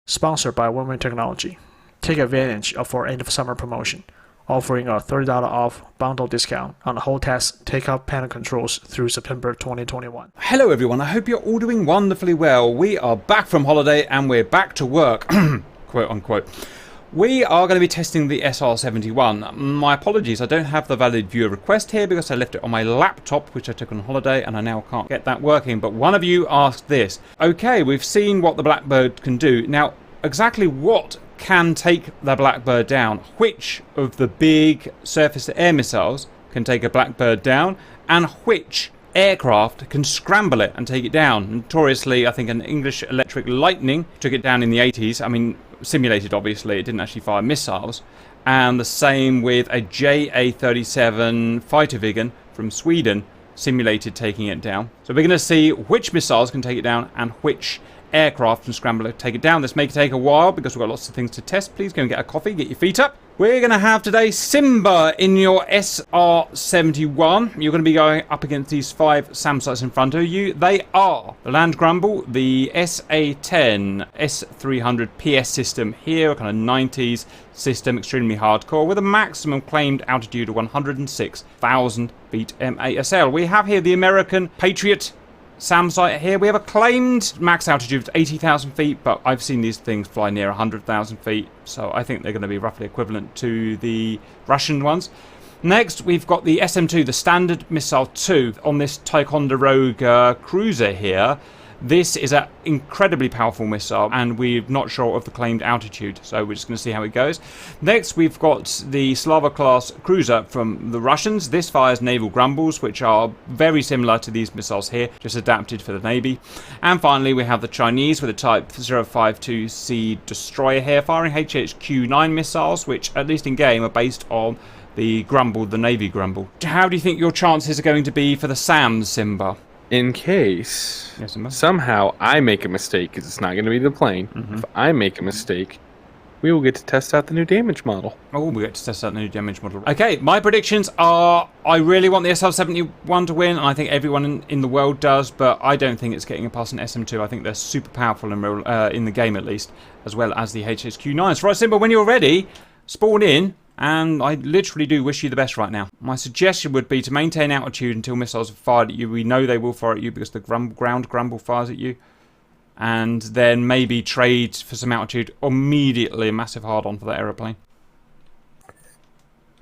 Sponsored by Women Technology. Take advantage of our end of summer promotion, offering a $30 off bundle discount on the whole test take-up panel controls through September 2021. Hello everyone, I hope you're all doing wonderfully well. We are back from holiday and we're back to work, quote unquote. We are going to be testing the SR-71. My apologies, I don't have the valid viewer request here because I left it on my laptop, which I took on holiday, and I now can't get that working. But one of you asked this. Okay, we've seen what the Blackbird can do. Now, exactly what can take the Blackbird down? Which of the big surface-to-air missiles can take a Blackbird down? And which aircraft can scramble it and take it down? Notoriously, I think an English Electric Lightning took it down in the 80s. I mean, simulated obviously, it didn't actually fire missiles. And the same with a JA-37 fighter Viggen from Sweden, simulated taking it down. So we're going to see which missiles can take it down and which aircraft can scramble it, take it down. This may take a while because we've got lots of things to test. Please go and get a coffee, get your feet up. We're going to have today Simba in your SR-71. You're going to be going up against these 5 SAM sites in front of you. They are the Land Grumble, the SA-10 S300 PS system here, a kind of 90s system, extremely hardcore, with a maximum claimed altitude of 106,000 feet MASL. We have here the American Patriot SAM site here. We have a claimed max altitude of 80,000 feet, but I've seen these things fly near 100,000 feet, so I think they're going to be roughly equivalent to the Russian ones. Next, we've got the SM-2, the Standard Missile 2, on this Ticonderoga cruiser here. This is an incredibly powerful missile, and we're not sure of the claimed altitude, so we're just going to see how it goes. Next, we've got the Slava-class cruiser from the Russians. This fires naval grumbles, which are very similar to these missiles here, just adapted for the Navy. And finally, we have the Chinese with a Type 052C destroyer here, firing HHQ-9 missiles, which, at least in game, are based on the Grumble, the Navy Grumble. How do you think your chances are going to be for the SAMs, Simba? In case somehow I make a mistake, because it's not going to be the plane. If I make a mistake, we will get to test out the new damage model. Oh, we get to test out the new damage model. Okay, my predictions are I really want the SR-71 to win, and I think everyone in the world does, but I don't think it's getting past an SM-2. I think they're super powerful in the game, at least, as well as the HHQ-9s. Right, Simba, when you're ready, spawn in. And I literally do wish you the best right now. My suggestion would be to maintain altitude until missiles are fired at you. We know they will fire at you because the ground grumble fires at you. And then maybe trade for some altitude immediately. A massive hard-on for that aeroplane.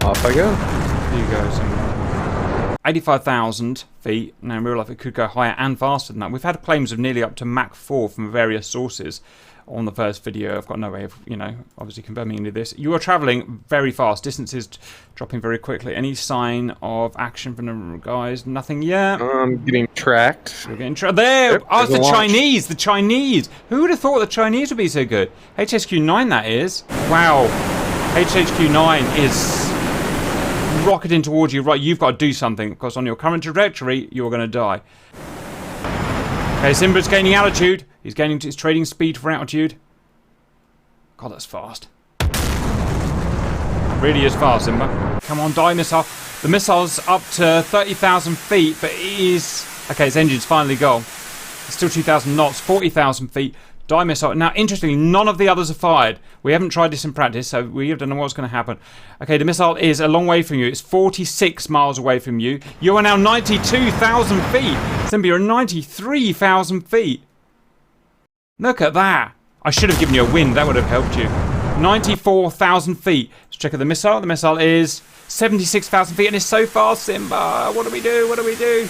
Off I go. Here you go, Simba. 85,000 feet. Now in real life it could go higher and faster than that. We've had claims of nearly up to Mach 4 from various sources. On the first video, I've got no way of, obviously confirming any of this. You are travelling very fast. Distances dropping very quickly. Any sign of action from the guys? Nothing yet. I'm getting tracked. We're getting tracked. There! Yep, oh, it's the Chinese! The Chinese! Who would have thought the Chinese would be so good? HHQ-9, that is. Wow. HHQ-9 is rocketing towards you. Right, you've got to do something, because on your current trajectory, you're going to die. Okay, Simba's gaining altitude. He's gaining his trading speed for altitude. God, that's fast. Really is fast, Simba. Come on, die, missile. The missile's up to 30,000 feet, but it is... Okay, his engine's finally gone. It's still 2,000 knots, 40,000 feet. Die missile. Now, interestingly, none of the others are fired. We haven't tried this in practice, so we don't know what's going to happen. Okay, the missile is a long way from you. It's 46 miles away from you. You are now 92,000 feet. Simba, you're 93,000 feet. Look at that. I should have given you a wind. That would have helped you. 94,000 feet. Let's check out the missile. The missile is 76,000 feet and it's so fast, Simba. What do we do? What do we do?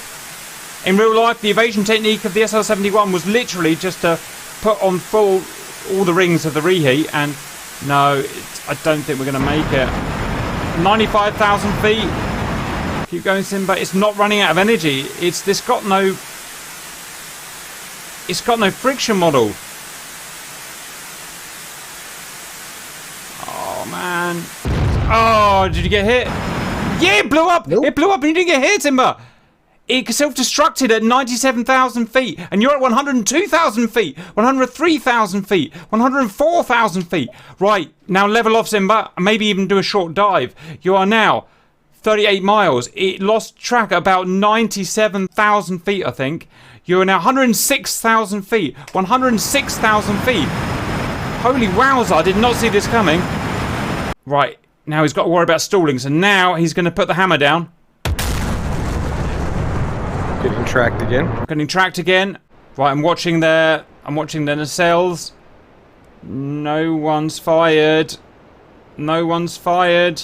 In real life, the evasion technique of the SR-71 was literally just to put on full all the rings of the reheat, and no, I don't think we're going to make it. 95,000 feet. Keep going, Simba. It's not running out of energy. It's got no friction model. Oh man. Oh, did you get hit? Yeah, it blew up. Nope. It blew up and you didn't get hit, Simba. It self-destructed at 97,000 feet, and you're at 102,000 feet, 103,000 feet, 104,000 feet. Right, now level off, Simba, and maybe even do a short dive. You are now 38 miles. It lost track at about 97,000 feet, I think. You're now 106,000 feet, 106,000 feet. Holy wowza, I did not see this coming. Right, now he's got to worry about stalling, so now he's going to put the hammer down. Getting tracked again. Getting tracked again. Right, I'm watching their nacelles. No one's fired. No one's fired.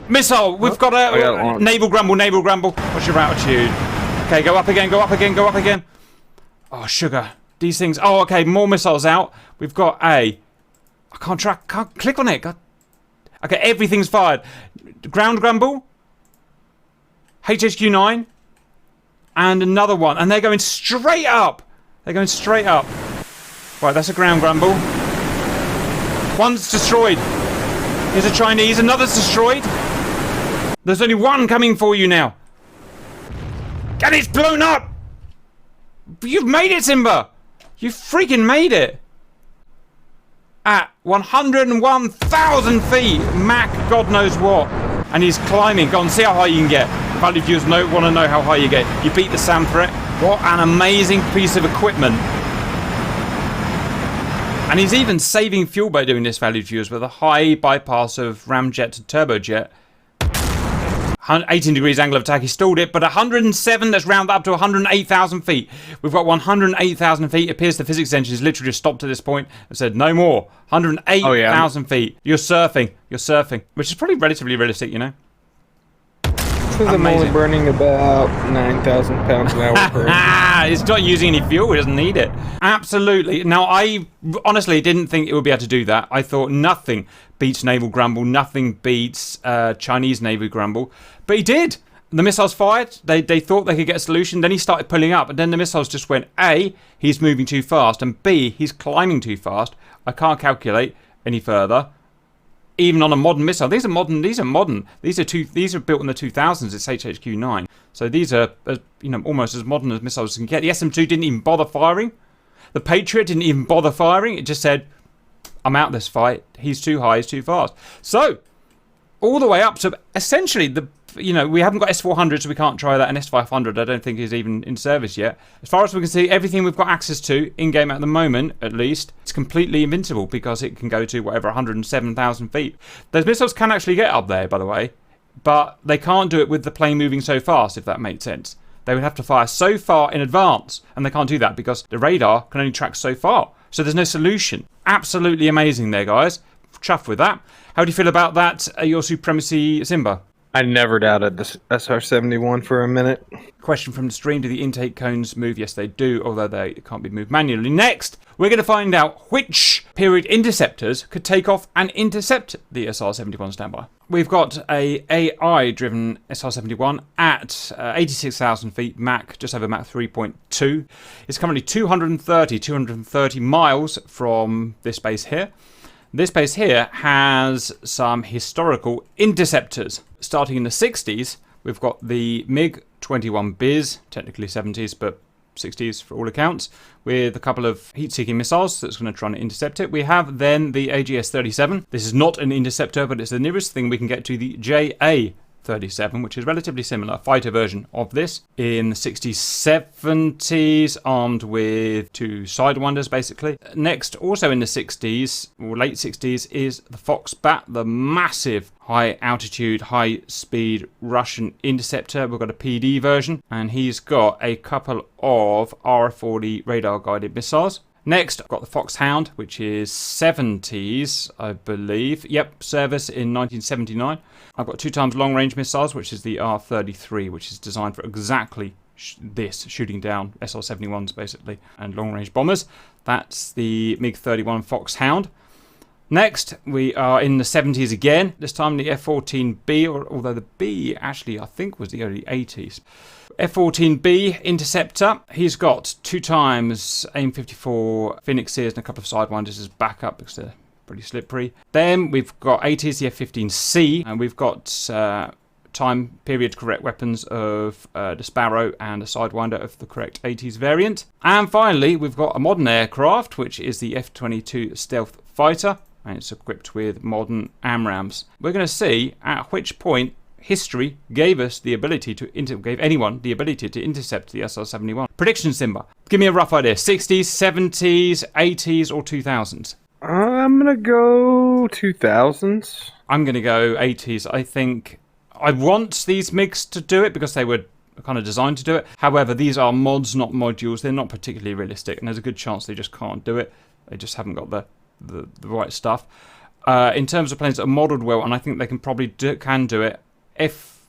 Missile! We've got a naval grumble, naval grumble. What's your altitude? Okay, go up again, go up again, go up again. Oh, sugar. These things. Oh, okay, more missiles out. We've got a... I can't track, can't click on it. God. Okay, everything's fired. Ground grumble. HHQ 9. And another one. And they're going straight up. They're going straight up. Right, that's a ground grumble. One's destroyed. Here's a Chinese. Another's destroyed. There's only one coming for you now. And it's blown up. You've made it, Simba. You freaking made it. At 101,000 feet. Mach God knows what. And he's climbing. Go on, see how high you can get. Value viewers want to know how high you get. You beat the SAM threat. What an amazing piece of equipment. And he's even saving fuel by doing this, valued viewers, with a high bypass of ramjet to turbojet. 18 degrees angle of attack, he stalled it, but 107, let's round that up to 108,000 feet. We've got 108,000 feet. It appears the physics engine has literally just stopped at this point and said, no more. 108,000 feet. You're surfing. You're surfing. Which is probably relatively realistic, you know? Says I'm only burning about 9,000 pounds an hour per It's not using any fuel, it doesn't need it. Absolutely. Now, I honestly didn't think it would be able to do that. I thought nothing beats naval grumble, nothing beats Chinese naval grumble. But he did. The missiles fired, they thought they could get a solution, then he started pulling up, and then the missiles just went, A, he's moving too fast, and B, he's climbing too fast. I can't calculate any further. Even on a modern missile, these are modern. These are built in the 2000s. It's HHQ 9, so these are almost as modern as missiles can get. The SM2 didn't even bother firing. The Patriot didn't even bother firing. It just said, "I'm out this fight. He's too high. He's too fast." So all the way up to essentially we haven't got S400, so we can't try that. And S500, I don't think is even in service yet. As far as we can see, everything we've got access to in game at the moment, at least, it's completely invincible because it can go to whatever 107,000 feet. Those missiles can actually get up there, by the way, but they can't do it with the plane moving so fast, if that makes sense. They would have to fire so far in advance, and they can't do that because the radar can only track so far. So there's no solution. Absolutely amazing there, guys. Chuffed with that. How do you feel about that, your supremacy, Simba? I never doubted this SR-71 for a minute. Question from the stream: do the intake cones move? Yes, they do, although they can't be moved manually. Next, we're going to find out which period interceptors could take off and intercept the SR-71 standby. We've got a AI-driven SR-71 at 86,000 feet, Mach, just over Mach 3.2. It's currently 230 miles from this base here. This base here has some historical interceptors. Starting in the 60s, we've got the MiG-21Bs, technically 70s, but 60s for all accounts, with a couple of heat-seeking missiles that's going to try and intercept it. We have then the AGS-37. This is not an interceptor, but it's the nearest thing we can get to the JA-37, which is relatively similar, a fighter version of this. In the 60s, 70s, armed with two Sidewinders, basically. Next, also in the 60s, or late 60s, is the Fox-Bat, the massive high-altitude, high-speed Russian interceptor. We've got a PD version, and he's got a couple of RF-40 radar-guided missiles. Next, I've got the Foxhound, which is 70s, I believe. Yep, service in 1979. I've got 2x long-range missiles, which is the R-33, which is designed for exactly this, shooting down SR-71s, basically, and long-range bombers. That's the MiG-31 Foxhound. Next, we are in the 70s again, this time the F-14B, although the B actually I think was the early 80s. F-14B Interceptor, he's got 2x AIM-54 Phoenixes and a couple of Sidewinders as backup because they're pretty slippery. Then we've got 80s, the F-15C, and we've got time period correct weapons of the Sparrow and a Sidewinder of the correct 80s variant. And finally, we've got a modern aircraft, which is the F-22 Stealth Fighter, and it's equipped with modern AMRAAMs. We're going to see at which point history gave us the ability to gave anyone the ability to intercept the SR-71. Prediction, Simba. Give me a rough idea. 60s, 70s, 80s, or 2000s? I'm gonna go 2000s. I'm gonna go 80s. I think I want these MiGs to do it because they were kind of designed to do it. However, these are mods, not modules. They're not particularly realistic, and there's a good chance they just can't do it. They just haven't got the right stuff. In terms of planes that are modelled well, and I think they can probably do it. If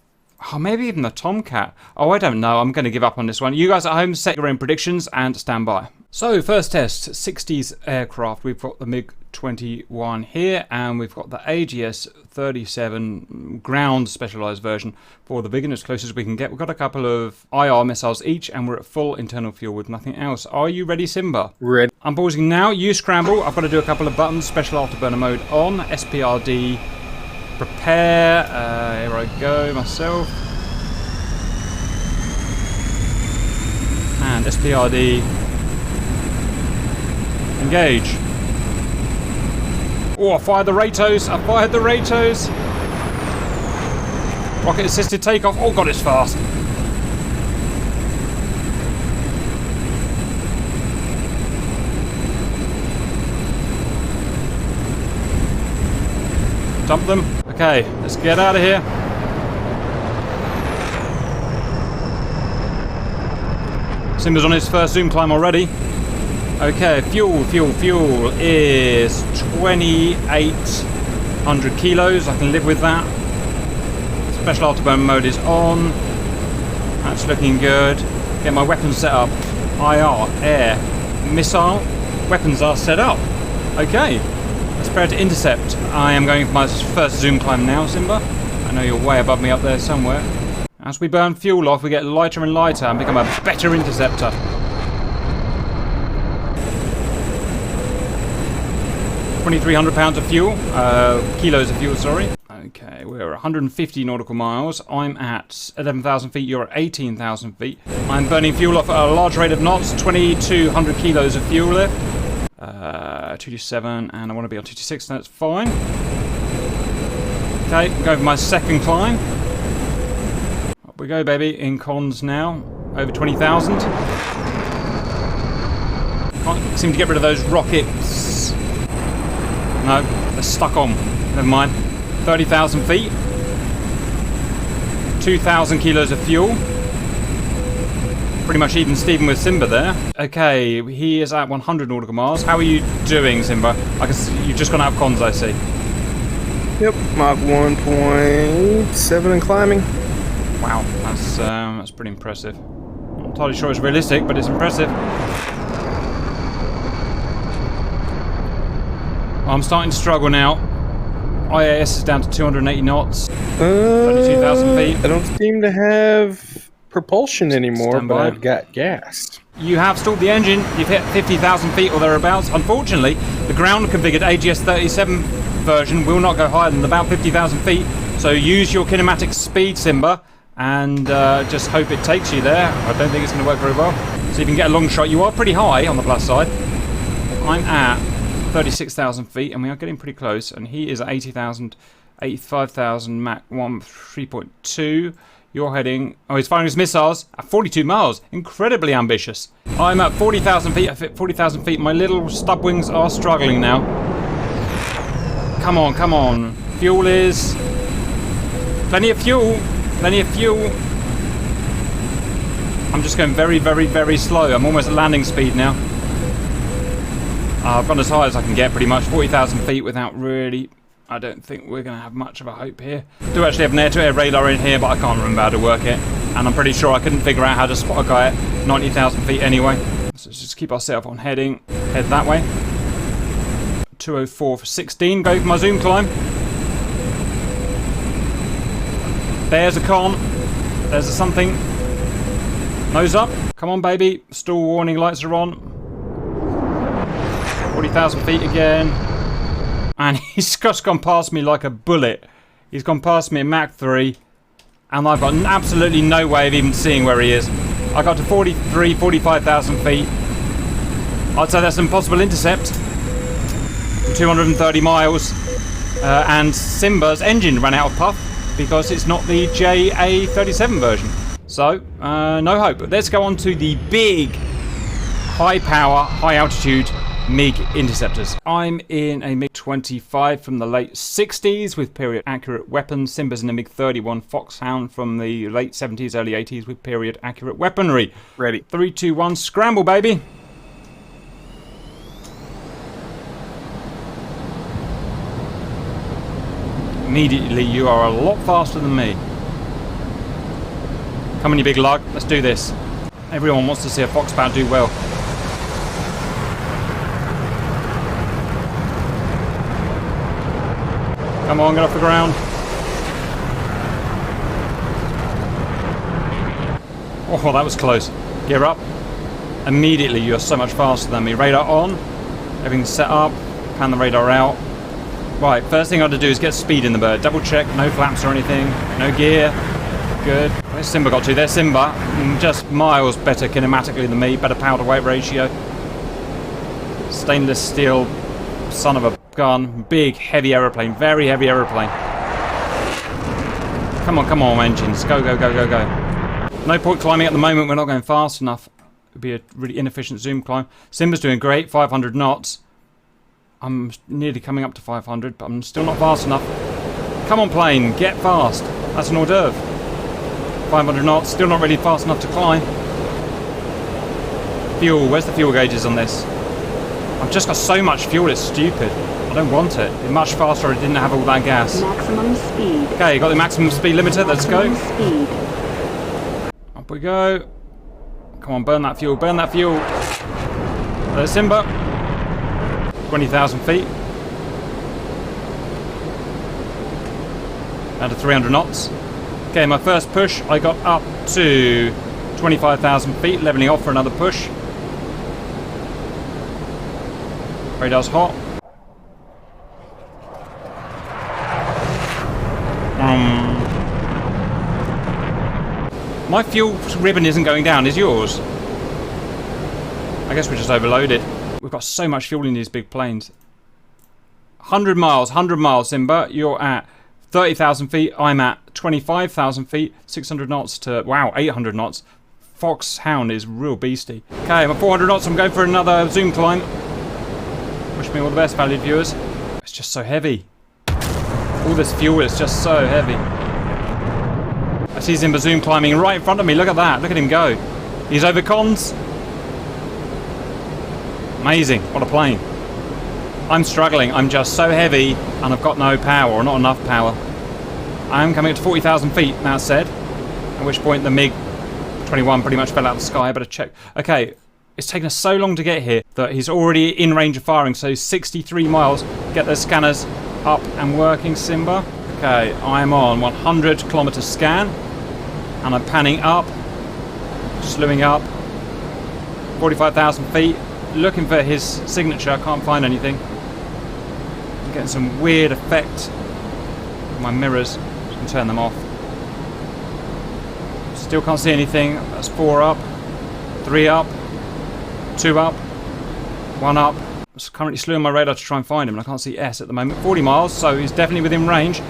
maybe even the Tomcat. Oh, I don't know. I'm going to give up on this one. You guys at home, set your own predictions and stand by. So, first test, 60s aircraft. We've got the MiG-21 here, and we've got the AGS-37 ground specialised version for the beginners, close as we can get. We've got a couple of IR missiles each, and we're at full internal fuel with nothing else. Are you ready, Simba? Ready. I'm pausing now. You Scramble. I've got to do a couple of buttons. Special afterburner mode on. SPRD. Prepare. Here I go, myself. And SPRD. Engage. Oh, I fired the Ratos. Rocket assisted takeoff. Oh god, it's fast. Dump them. Okay, let's get out of here. Simba's on his first zoom climb already. Okay, fuel is 2,800 kilos. I can live with that. Special afterburner mode is on. That's looking good. Get my weapons set up. IR, air, missile. Weapons are set up. Okay, let's prepare to intercept. I am going for my first zoom climb now, Simba. I know you're way above me up there somewhere. As we burn fuel off, we get lighter and lighter and become a better interceptor. 2,300 pounds of fuel, kilos of fuel, sorry. Okay, we're 150 nautical miles. I'm at 11,000 feet, you're at 18,000 feet. I'm burning fuel off at a large rate of knots, 2,200 kilos of fuel left. 227, and I want to be on 226, so that's fine. Okay, go for my second climb. Up we go, baby, in cons now. Over 20,000. Can't seem to get rid of those rockets. No, they're stuck on. Never mind. 30,000 feet. 2,000 kilos of fuel. Pretty much even Steven with Simba there. Okay, he is at 100 nautical miles. How are you doing, Simba? I can see you've just gone out of cons, I see. Yep, Mach 1.7 and climbing. Wow, that's pretty impressive. I'm not entirely sure it's realistic, but it's impressive. I'm starting to struggle now. IAS is down to 280 knots. 32,000 feet. I don't seem to have propulsion anymore, but I've got gas. You have stalled the engine. You've hit 50,000 feet or thereabouts. Unfortunately, the ground-configured AGS-37 version will not go higher than about 50,000 feet. So use your kinematic speed, Simba, and just hope it takes you there. I don't think it's going to work very well. So you can get a long shot. You are pretty high on the plus side. I'm at 36,000 feet, and we are getting pretty close. And he is at 80,000, 85,000, Mach 1, 3.2. You're heading... Oh, he's firing his missiles at 42 miles. Incredibly ambitious. I'm at 40,000 feet. I've hit 40,000 feet. My little stub wings are struggling now. Come on, come on. Fuel is... Plenty of fuel. Plenty of fuel. I'm just going very, very, very slow. I'm almost at landing speed now. I've gone as high as I can get, pretty much. 40,000 feet without really... I don't think we're going to have much of a hope here. I do actually have an air-to-air radar in here, but I can't remember how to work it. And I'm pretty sure I couldn't figure out how to spot a guy at 90,000 feet anyway. So let's just keep our setup on heading. Head that way. 204 for 16. Go for my zoom climb. There's a con. There's a something. Nose up. Come on, baby. Stall warning lights are on. 40,000 feet again. And he's just gone past me like a bullet. He's gone past me at Mach 3. And I've got absolutely no way of even seeing where he is. I got to 43, 45,000 feet. I'd say that's an impossible intercept. 230 miles. And Simba's engine ran out of puff. because it's not the JA-37 version. So, no hope. Let's go on to the big, high power, high altitude MiG interceptors. I'm in a MiG-25 from the late 60s with period accurate weapons. Simba's in a MiG-31 Foxhound from the late 70s, early 80s with period accurate weaponry. Ready. 3, 2, 1, scramble, baby. Immediately, you are a lot faster than me. Come on, you big lug. Let's do this. Everyone wants to see a Foxhound do well. Come on, get off the ground. Oh, that was close. Gear up. Immediately, you're so much faster than me. Radar on. Everything's set up. Pan the radar out. Right, first thing I have to do is get speed in the bird. Double check, no flaps or anything. No gear. Good. Where's Simba got to? There's Simba. Just miles better kinematically than me. Better power to weight ratio. Stainless steel son of a gun. Big, heavy aeroplane. Very heavy aeroplane. Come on, engines. Go, go, go, go, go. No point climbing at the moment. We're not going fast enough. It would be a really inefficient zoom climb. Simba's doing great. 500 knots. I'm nearly coming up to 500, but I'm still not fast enough. Come on, plane. Get fast. That's an hors d'oeuvre. 500 knots. Still not really fast enough to climb. Fuel. Where's the fuel gauges on this? I've just got so much fuel, it's stupid. I don't want it. It's much faster if I didn't have all that gas. Maximum speed. Okay, got the maximum speed limiter. Let's go. Speed. Up we go. Come on, burn that fuel. Burn that fuel. There's Simba. 20,000 feet. Down to 300 knots. Okay, my first push, I got up to 25,000 feet, leveling off for another push. Radar's hot. My fuel ribbon isn't going down, is yours? I guess we're just overloaded. We've got so much fuel in these big planes. 100 miles, Simba. You're at 30,000 feet. I'm at 25,000 feet. 600 knots to, wow, 800 knots. Foxhound is real beastie. Okay, I'm at 400 knots. I'm going for another zoom climb. Wish me all the best, valued viewers. It's just so heavy. All this fuel is just so heavy. I see Simba zoom climbing right in front of me. Look at that. Look at him go. He's over cons. Amazing. What a plane. I'm struggling. I'm just so heavy and I've got no power, or not enough power. I am coming up to 40,000 feet, that said. At which point the MiG-21 pretty much fell out of the sky. I better check. Okay. It's taken us so long to get here that he's already in range of firing. So 63 miles. Get those scanners up and working, Simba. Okay, I'm on 100 kilometer scan. And I'm panning up. Slewing up. 45,000 feet. Looking for his signature. I can't find anything. I'm getting some weird effect with my mirrors. Just can turn them off. Still can't see anything. That's 4 up. 3 up. 2 up, 1 up. I'm currently slewing my radar to try and find him, and I can't see S at the moment. 40 miles, so he's definitely within range.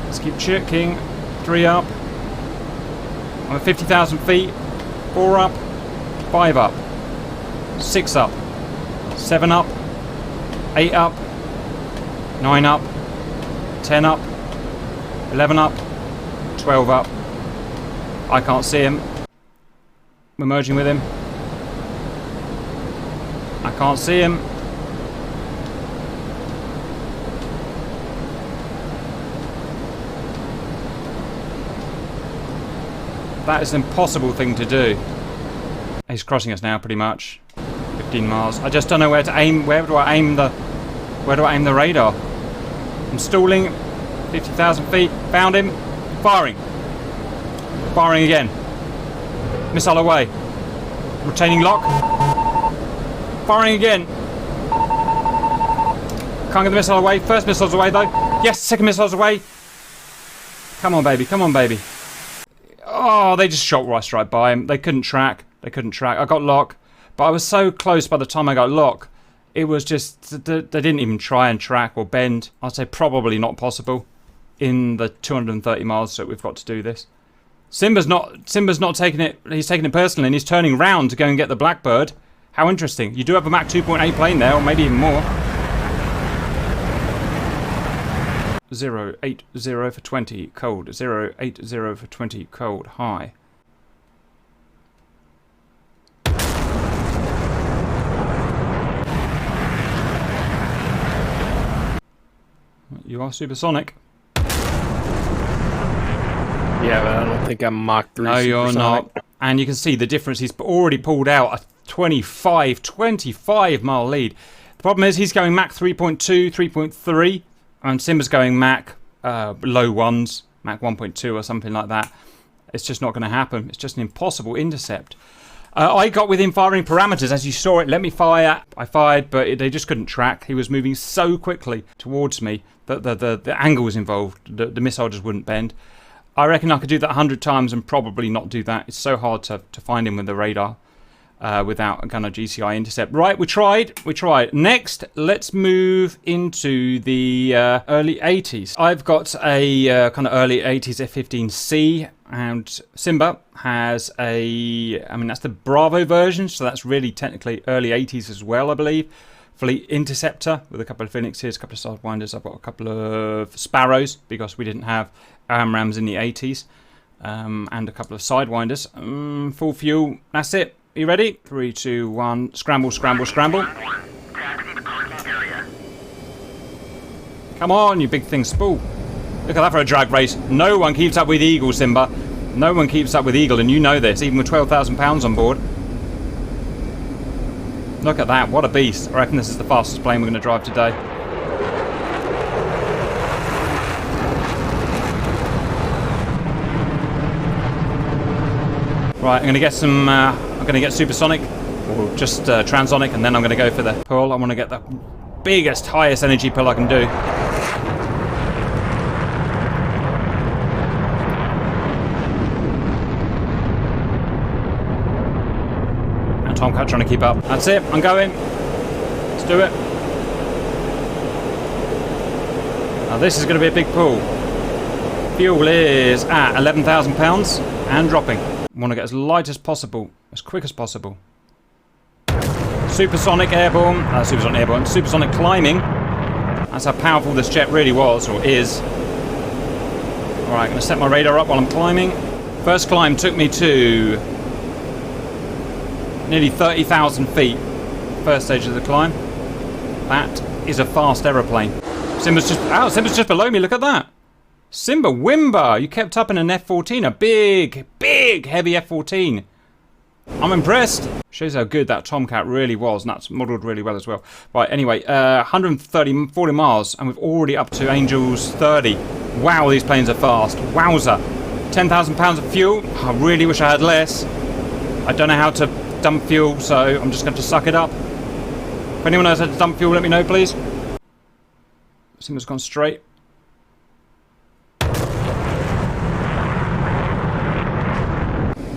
Let's keep checking. 3 up. I'm at 50,000 feet. 4 up. 5 up. 6 up. 7 up. 8 up. 9 up. 10 up. 11 up. 12 up. I can't see him. We're merging with him. I can't see him. That is an impossible thing to do. He's crossing us now, pretty much. 15 miles. I just don't know where to aim. Where do I aim the radar? I'm stalling. 50,000 feet. Found him. Firing. Firing again. Missile away. Retaining lock. Firing again. Can't get the missile away. First missile's away though. Yes, second missile's away. Come on, baby. Come on, baby. Oh, they just shot right by him. They couldn't track. I got lock. But I was so close by the time I got lock. It was just, they didn't even try and track or bend. I'd say probably not possible. in the 230 miles that we've got to do this. Simba's not taking it. He's taking it personally, and he's turning round to go and get the Blackbird. How interesting. You do have a Mach 2.8 plane there, or maybe even more. 080 for 20, cold. 080 for 20, cold. High. You are supersonic. Yeah, but I don't think I'm Mach 3 No, you're supersonic. not. And you can see the difference. He's already pulled out a 25 mile lead. The problem is he's going Mach 3.2, 3.3, and Simba's going Mach low ones, Mach 1.2 or something like that. It's just not going to happen. It's just an impossible intercept. I got within firing parameters, as you saw it. Let me fire. I fired, but they just couldn't track. He was moving so quickly towards me that the angle was involved. The missile just wouldn't bend. I reckon I could do that 100 times and probably not do that. It's so hard to find him with the radar without a kind of GCI intercept. Right, we tried. Next, let's move into the early 80s. I've got a kind of early 80s F-15C, and Simba has a, I mean, that's the Bravo version, so that's really technically early 80s as well, I believe. Fleet Interceptor with a couple of Phoenixes, a couple of Sidewinders. I've got a couple of Sparrows because we didn't have AMRAAMs in the 80s, and a couple of Sidewinders. Full fuel, that's it. Are you ready? 3, 2, 1, scramble, scramble, scramble. Come on, you big thing, spool. Look at that for a drag race. No one keeps up with Eagle, Simba. No one keeps up with Eagle, and you know this, even with 12,000 pounds on board. Look at that, what a beast. I reckon this is the fastest plane we're going to drive today. Right, I'm going to get some, I'm going to get supersonic, or just transonic, and then I'm going to go for the pull. I want to get the biggest, highest energy pull I can do. And Tomcat trying to keep up. That's it, I'm going. Let's do it. Now this is going to be a big pull. Fuel is at 11,000 pounds and dropping. I want to get as light as possible, as quick as possible. Supersonic airborne, supersonic climbing. That's how powerful this jet really was, or is. Alright, I'm going to set my radar up while I'm climbing. First climb took me to nearly 30,000 feet. First stage of the climb. That is a fast aeroplane. Simba's just below me, look at that. Simba Wimba, you kept up in an F-14, a big, heavy F-14. I'm impressed. Shows how good that Tomcat really was, and that's modelled really well as well. Right, anyway, 40 miles, and we're already up to Angels 30. Wow, these planes are fast. Wowza. 10,000 pounds of fuel. I really wish I had less. I don't know how to dump fuel, so I'm just going to suck it up. If anyone knows how to dump fuel, let me know, please. Simba's gone straight.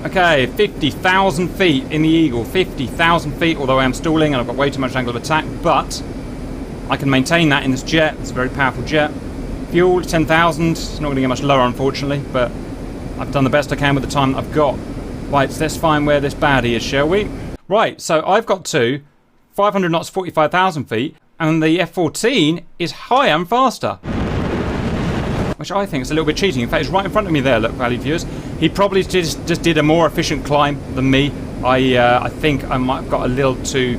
Okay, 50,000 feet in the Eagle. 50,000 feet, although I am stalling and I've got way too much angle of attack, but I can maintain that in this jet. It's a very powerful jet. Fuel, 10,000. It's not going to get much lower, unfortunately, but I've done the best I can with the time that I've got. Right, so let's find where this baddie is, shall we? Right, so I've got to 500 knots, 45,000 feet, and the F-14 is higher and faster, which I think is a little bit cheating. In fact, it's right in front of me there, look, valued viewers. He probably just did a more efficient climb than me. I think I might have got a little too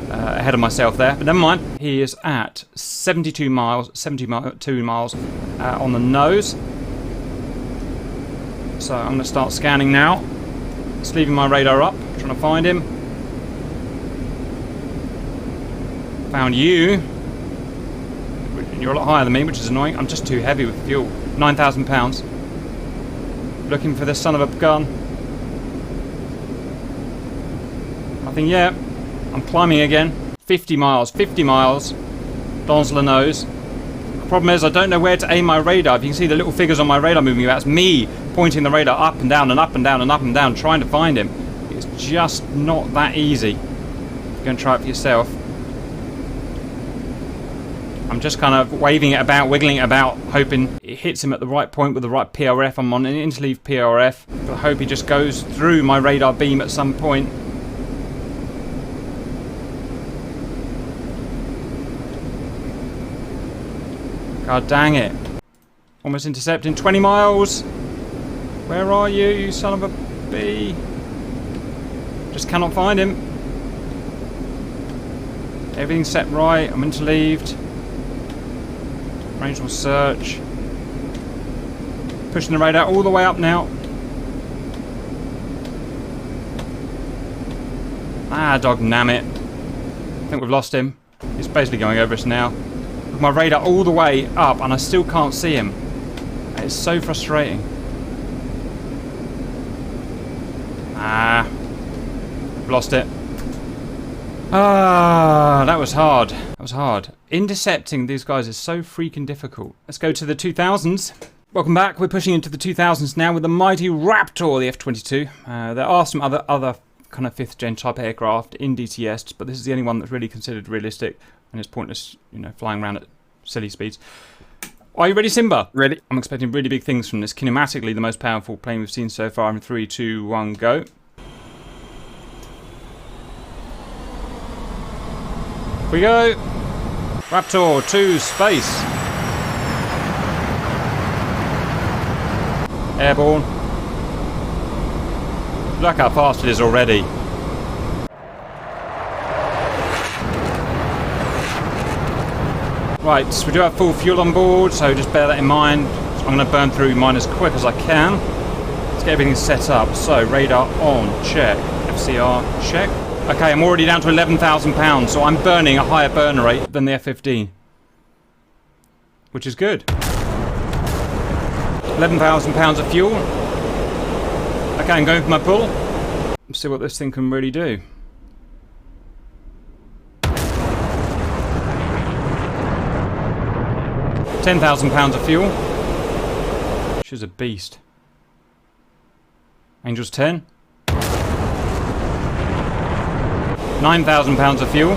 ahead of myself there, but never mind. He is at 72 miles on the nose. So I'm going to start scanning now. Just leaving my radar up, trying to find him. Found you. You're a lot higher than me, which is annoying. I'm just too heavy with fuel. 9,000 pounds. Looking for this son of a gun. Nothing yet. I'm climbing again. 50 miles. Dans le nose. The problem is I don't know where to aim my radar. If you can see the little figures on my radar moving about, it's me pointing the radar up and down and up and down and up and down, trying to find him. It's just not that easy. Go and try it for yourself. I'm just kind of waving it about, wiggling it about, hoping it hits him at the right point with the right PRF. I'm on an interleave PRF. I hope he just goes through my radar beam at some point. God dang it. Almost intercepting 20 miles. Where are you, you son of a bee? Just cannot find him. Everything's set right. I'm interleaved. Range will search. Pushing the radar all the way up now. Ah, dog nammit. I think we've lost him. He's basically going over us now. With my radar all the way up and I still can't see him. It's so frustrating. Ah. We've lost it. Ah, that was hard. That was hard. Intercepting these guys is so freaking difficult. Let's go to the 2000s. Welcome back. We're pushing into the 2000s now with the mighty Raptor, the F-22. There are some other kind of 5th gen type aircraft in DCS, but this is the only one that's really considered realistic, and it's pointless, you know, flying around at silly speeds. Are you ready, Simba? Ready. I'm expecting really big things from this. Kinematically, the most powerful plane we've seen so far in 3, 2, 1, go. We go. Raptor to space. Airborne. Look how fast it is already. Right, so we do have full fuel on board, so just bear that in mind. So I'm going to burn through mine as quick as I can. Let's get everything set up. So radar on, check. FCR, check. Okay, I'm already down to 11,000 pounds, so I'm burning a higher burn rate than the F-15. Which is good. 11,000 pounds of fuel. Okay, I'm going for my pull. Let's see what this thing can really do. £10,000 of fuel. She's a beast. Angels 10. £9,000 of fuel.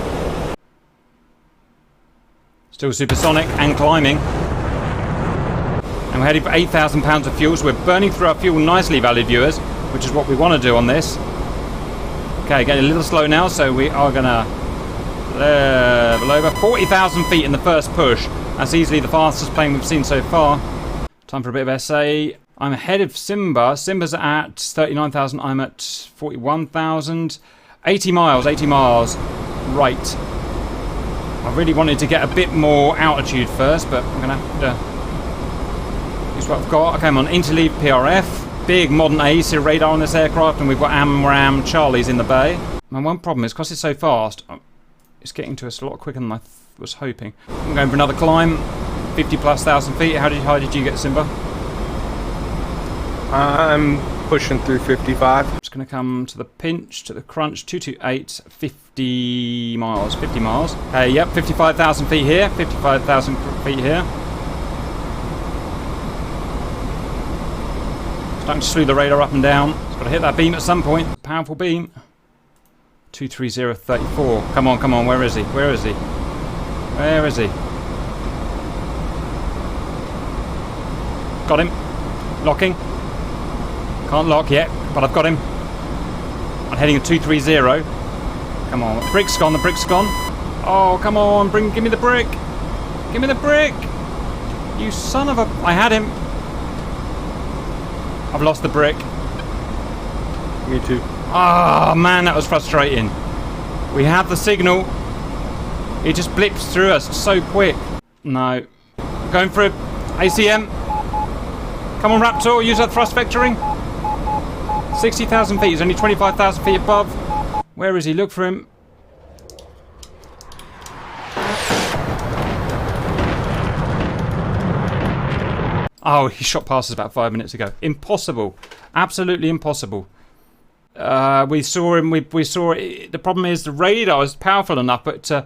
Still supersonic and climbing. And we're heading for £8,000 of fuel, so we're burning through our fuel nicely, valued viewers, which is what we want to do on this. Okay, getting a little slow now, so we are gonna level over 40,000 feet in the first push. That's easily the fastest plane we've seen so far. Time for a bit of SA. I'm ahead of Simba. Simba's at 39,000. I'm at 41,000. 80 miles, 80 miles. Right. I really wanted to get a bit more altitude first, but I'm going to have to use what I've got. Okay, I'm on interleave PRF. Big modern AESA radar on this aircraft, and we've got AMRAAM Charlies in the bay. My one problem is, because it's so fast, it's getting to us a lot quicker than I was hoping. I'm going for another climb. 50,000+ feet. How did you get, Simba? I'm pushing through 55. I'm just going to come to the pinch, to the crunch. 228, 50 miles. 50 miles. Okay, yep, 55,000 feet here. 55,000 feet here. Starting to slew the radar up and down. It's got to hit that beam at some point. Powerful beam. 23034. Come on, come on. Where is he? Where is he? Where is he? Got him. Locking. Can't lock yet, but I've got him. I'm heading at 230. Come on. The brick's gone. The brick's gone. Oh, come on. Give me the brick. Give me the brick. You son of a... I had him. I've lost the brick. Me too. Oh, man, that was frustrating. We have the signal. It just blips through us so quick. No. Going for a ACM. Come on, Raptor. Use that thrust vectoring. 60,000 feet. He's only 25,000 feet above. Where is he? Look for him. Oh, he shot past us about 5 minutes ago. Impossible. Absolutely impossible. We saw him. We saw it. The problem is the radar is powerful enough, but to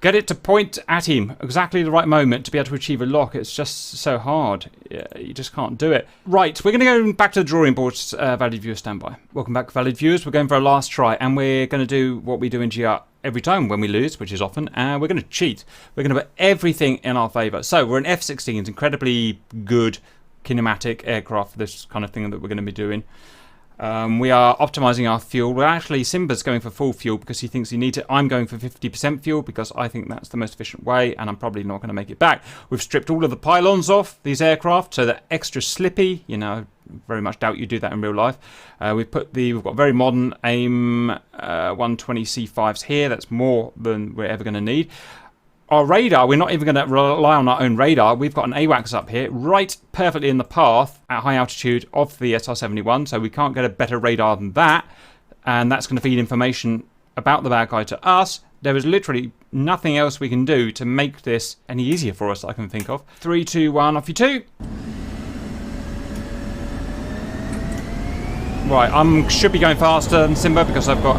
get it to point at him exactly the right moment to be able to achieve a lock, it's just so hard. Yeah, you just can't do it. Right, we're going to go back to the drawing boards. Valued viewers, standby. Welcome back, valued viewers. We're going for our last try, and we're going to do what we do in GR every time when we lose, which is often, and we're going to cheat. We're going to put everything in our favour. So we're an F-16, it's incredibly good kinematic aircraft for this kind of thing that we're going to be doing. We are optimising our fuel. Well, actually, Simba's going for full fuel because he thinks he needs it. I'm going for 50% fuel because I think that's the most efficient way, and I'm probably not going to make it back. We've stripped all of the pylons off these aircraft, so they're extra slippy. You know, very much doubt you do that in real life. We've got very modern AIM 120 C5s here. That's more than we're ever going to need. Our radar, we're not even going to rely on our own radar. We've got an AWACS up here, right perfectly in the path at high altitude of the SR-71, so we can't get a better radar than that. And that's going to feed information about the bad guy to us. There is literally nothing else we can do to make this any easier for us that I can think of. 3, 2, 1, off you two. Right, I should be going faster than Simba because I've got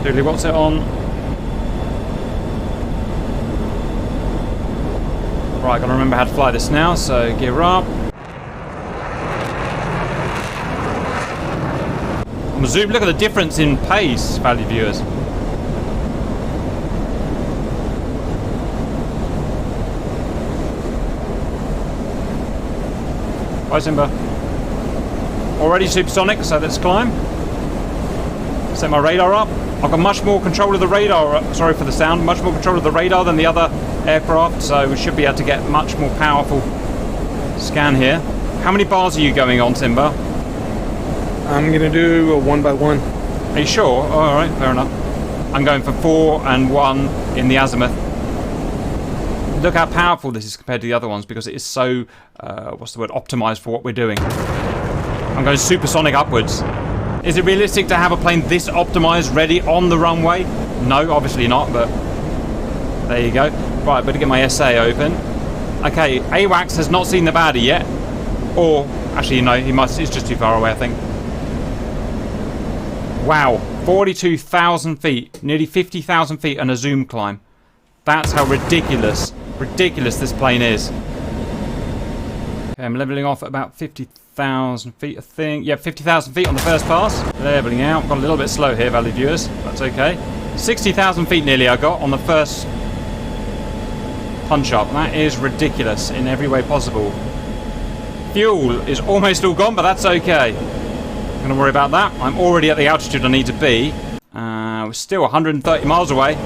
Doodly, what's it on? Right, gotta remember how to fly this now, so gear up. I'm gonna zoom, look at the difference in pace, valued viewers. Bye, Simba. Already supersonic, so let's climb. Set my radar up. I've got much more control of the radar, sorry for the sound, much more control of the radar than the other aircraft, so we should be able to get much more powerful scan here. How many bars are you going on, Simba? I'm going to do a 1 by 1. Are you sure? Oh, alright, fair enough. I'm going for 4 and 1 in the azimuth. Look how powerful this is compared to the other ones because it is so, optimized for what we're doing. I'm going supersonic upwards. Is it realistic to have a plane this optimized ready on the runway? No, obviously not, but there you go. Right, better get my SA open. Okay, AWACS has not seen the baddie yet. Or, actually, no, it's just too far away, I think. Wow, 42,000 feet, nearly 50,000 feet and a zoom climb. That's how ridiculous this plane is. Okay, I'm leveling off at about 50,000 feet, I think. Yeah, 50,000 feet on the first pass. Leveling out. Got a little bit slow here, valued viewers. That's okay. 60,000 feet nearly I got on the first punch up. That is ridiculous in every way possible. Fuel is almost all gone, but that's okay. Not going to worry about that. I'm already at the altitude I need to be. We're still 130 miles away.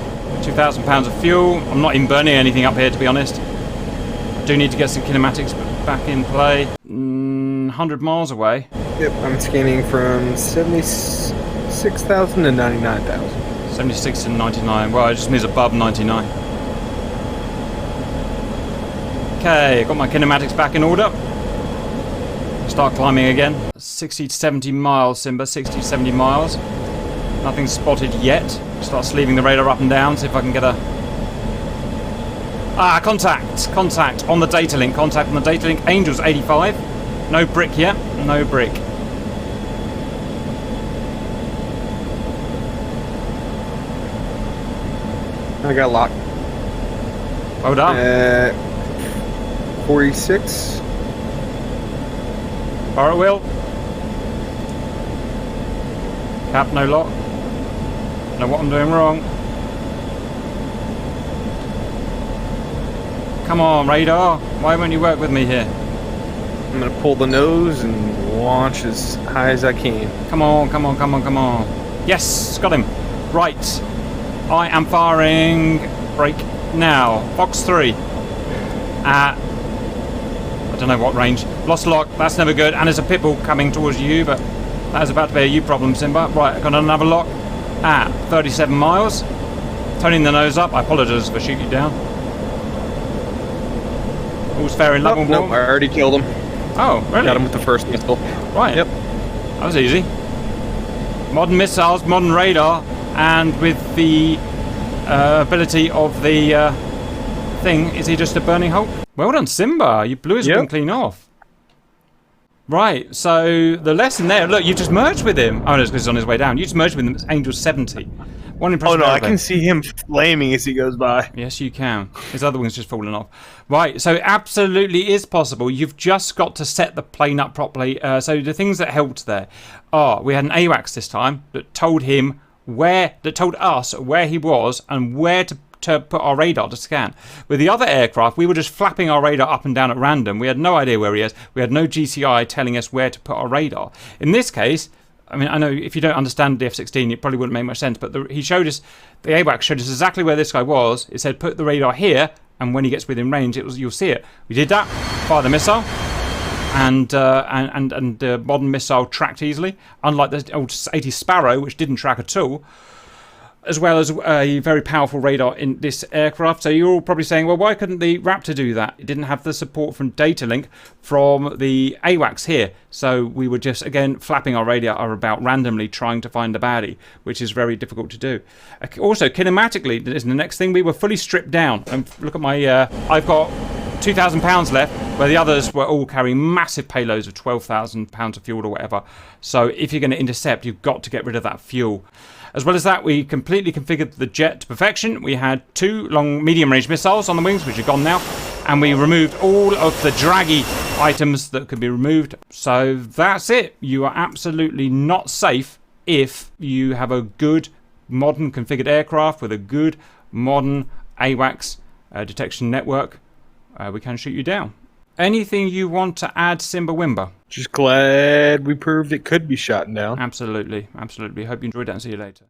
2,000 pounds of fuel. I'm not even burning anything up here, to be honest. I do need to get some kinematics back in play. 100 miles away. Yep, I'm scanning from 76,000 to 99,000. 76 to 99. Well, it just means above 99. Okay, got my kinematics back in order. Start climbing again. 60 to 70 miles, Simba. 60 to 70 miles. Nothing spotted yet. Start sleeving the radar up and down, see if I can get a... Ah, contact! Contact on the data link. Contact on the data link. Angels 85. No brick yet. No brick. I got locked. Well done. 46. Fire at will. Cap, no lock. Know what I'm doing wrong. Come on, radar. Why won't you work with me here? I'm going to pull the nose and launch as high as I can. Come on, come on, come on, come on. Yes, got him. Right. I am firing. Break now. Fox 3. At... I don't know what range. Lost lock. That's never good. And there's a pitbull coming towards you, but that is about to be a you problem, Simba. Right, I've got another lock at 37 miles. Turning the nose up. I apologise for shooting you down. All's fair in love and war. Nope, I already killed him. Oh, really? Got him with the first missile. Right. Yep. That was easy. Modern missiles, modern radar, and with the ability of the thing, is he just a burning hulk? Well done, Simba. You blew his wing clean off. Right, so the lesson there, look, you just merged with him. Oh, no, it's because he's on his way down. You just merged with him. It's Angel 70. One impressive I can see him flaming as he goes by. Yes, you can. His other wing's just fallen off. Right, so it absolutely is possible. You've just got to set the plane up properly. So the things that helped there are, we had an AWACS this time that told him that told us where he was and where to put our radar to scan. With the other aircraft, we were just flapping our radar up and down at random. We had no idea where he is. We had no GCI telling us where to put our radar. In this case, I mean, I know if you don't understand the F-16, it probably wouldn't make much sense, but he showed us, the AWACS showed us exactly where this guy was. It said, put the radar here, and when he gets within range, you'll see it. We did that, fire the missile, and the modern missile tracked easily, unlike the old 80 Sparrow, which didn't track at all, as well as a very powerful radar in this aircraft. So you're all probably saying, well, why couldn't the Raptor do that? It didn't have the support from data link from the AWACS here. So we were just, again, flapping our radar about randomly trying to find the baddie, which is very difficult to do. Also, kinematically, this is the next thing, we were fully stripped down. And look at my, I've got 2,000 pounds left, where the others were all carrying massive payloads of 12,000 pounds of fuel or whatever. So if you're going to intercept, you've got to get rid of that fuel. As well as that, we completely configured the jet to perfection. We had 2 long medium-range missiles on the wings, which are gone now. And we removed all of the draggy items that could be removed. So that's it. You are absolutely not safe if you have a good, modern configured aircraft with a good, modern AWACS detection network. We can shoot you down. Anything you want to add, Simba Wimba? Just glad we proved it could be shot down. Absolutely, absolutely. Hope you enjoyed that and see you later.